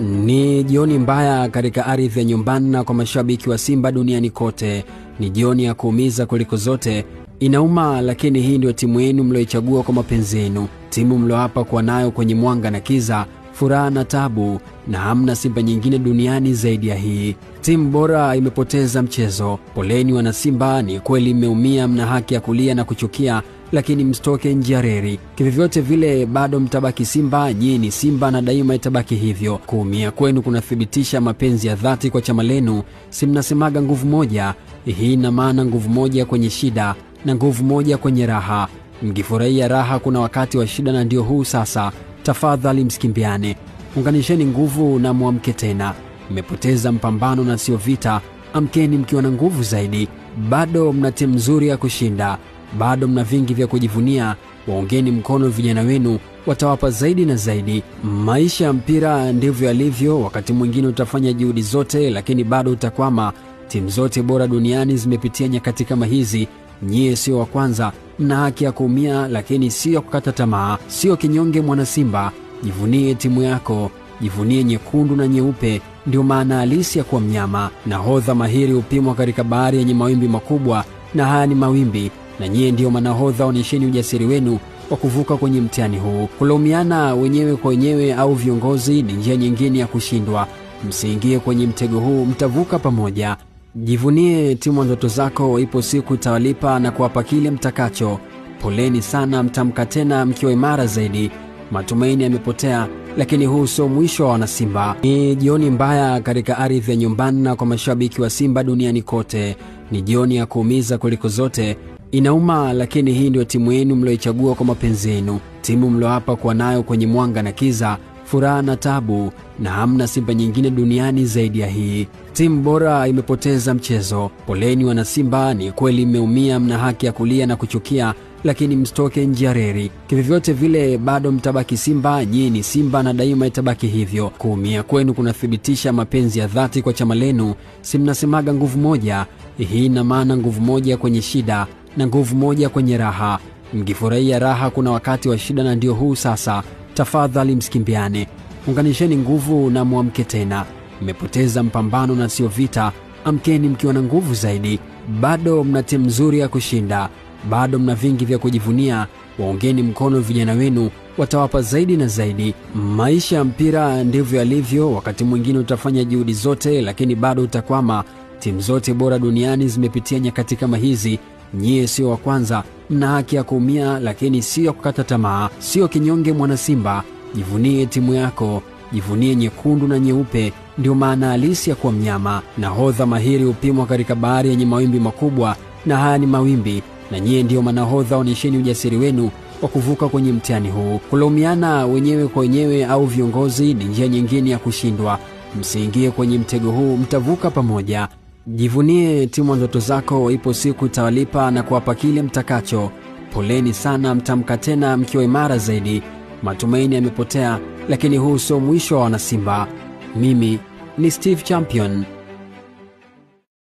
Ni jioni mbaya katika ardhi ya nyumbani na kwa mashabiki wa Simba duniani kote. Ni jioni ya kuumiza kuliko zote. Inauma, lakini hii ndio timu yenu mlioichagua kwa mapenzi yenu. Timu mlioapa kuwa nayo kwenye mwanga na kiza, furaha na tabu, na hamna Simba nyingine duniani zaidi ya hii. Timu bora imepoteza mchezo. Poleni wana Simba, ni kweli mmeumia, mna haki ya kulia na kuchukia, lakini msitoke nje ya reli. Kivyovyote vile bado mtabaki Simba, nyinyi ni Simba na daima itabaki hivyo. Kuumia kwenu kunathibitisha mapenzi ya dhati kwa chama lenu. Si mnasemaga nguvu moja? Hii ina maana nguvu moja kwenye shida na nguvu moja kwenye raha. Mkifurahia raha kuna wakati wa shida, na ndio huu sasa. Tafadhali msikimbiane, unganisheni nguvu na muamke tena. Mmepoteza mpambano na sio vita. Amkeni mkiwa na nguvu zaidi. Bado mna timu nzuri ya kushinda, bado mna vingi vya kujivunia. Waongeni mkono vijana wenu, watawapa zaidi na zaidi. Maisha ya mpira ndivyo yalivyo. Wakati mwingine utafanya juhudi zote, lakini bado utakwama. Timu zote bora duniani zimepitia nyakati kama hizi. Nyie sio wa kwanza. Mna haki ya kuumia, lakini sio kukata tamaa. Sio kinyonge mwana Simba. Jivunie timu yako, jivunie nyekundu na nyeupe. Ndio maana halisi ya kuwa mnyama. Nahodha mahiri upimwa katika bahari yenye mawimbi makubwa, na haya ni mawimbi, na nyie ndio manahodha. Onyesheni ujasiri wenu wa kuvuka kwenye mtihani huu. Kulaumiana wenyewe kwa wenyewe au viongozi ni njia nyingine ya kushindwa. Msiingie kwenye mtego huu, mtavuka pamoja. Jivunie timu ndoto zako, ipo siku itawalipa na kuwapa kile mtakacho. Poleni sana, mtamka tena mkiwa imara zaidi. Matumaini yamepotea, lakini huu sio mwisho wa wanasimba. Ni jioni mbaya katika ardhi ya nyumbani na kwa mashabiki wa Simba duniani kote. Ni jioni ya kuumiza kuliko zote. Inauma, lakini hii ndio timu yenu mlioichagua kwa mapenzi yenu. Timu mlioapa kuwa nayo kwenye mwanga na kiza, furaha na tabu, na hamna Simba nyingine duniani zaidi ya hii. Timu bora imepoteza mchezo. Poleni wana Simba, ni kweli mmeumia, mna haki ya kulia na kuchukia, lakini msitoke nje ya reli. Kivyovyote vile bado mtabaki Simba, nyinyi ni Simba na daima itabaki hivyo. Kuumia kwenu kunathibitisha mapenzi ya dhati kwa chama lenu. Si mnasemaga nguvu moja? Hii ina maana nguvu moja kwenye shida na nguvu moja kwenye raha. Mkifurahia raha kuna wakati wa shida, na ndio huu sasa. Tafadhali msikimbiane, unganisheni nguvu na muamke tena. Mmepoteza mpambano na sio vita. Amkeni mkiwa na nguvu zaidi. Bado mna timu nzuri ya kushinda, bado mna vingi vya kujivunia. Waongeni mkono vijana wenu, watawapa zaidi na zaidi. Maisha ya mpira ndivyo yalivyo. Wakati mwingine utafanya juhudi zote, lakini bado utakwama. Timu zote bora duniani zimepitia nyakati kama hizi. Nyie sio wa kwanza. Mna haki ya kuumia, lakini sio kukata tamaa. Sio kinyonge mwana Simba. Jivunie timu yako, jivunie nyekundu na nyeupe. Ndio maana halisi ya kuwa mnyama. Nahodha mahiri upimwa katika bahari yenye mawimbi makubwa, na haya ni mawimbi, na nyie ndio manahodha. Onyesheni ujasiri wenu wa kuvuka kwenye mtihani huu. Kulaumiana wenyewe kwa wenyewe au viongozi ni njia nyingine ya kushindwa. Msiingie kwenye mtego huu, mtavuka pamoja. Jivunie timu ndoto zako, ipo siku itawalipa na kuwapa kile mtakacho. Poleni sana, mtamka tena mkiwa imara zaidi. Matumaini yamepotea, lakini huu sio mwisho wa wanasimba. Mimi ni Steve Champion.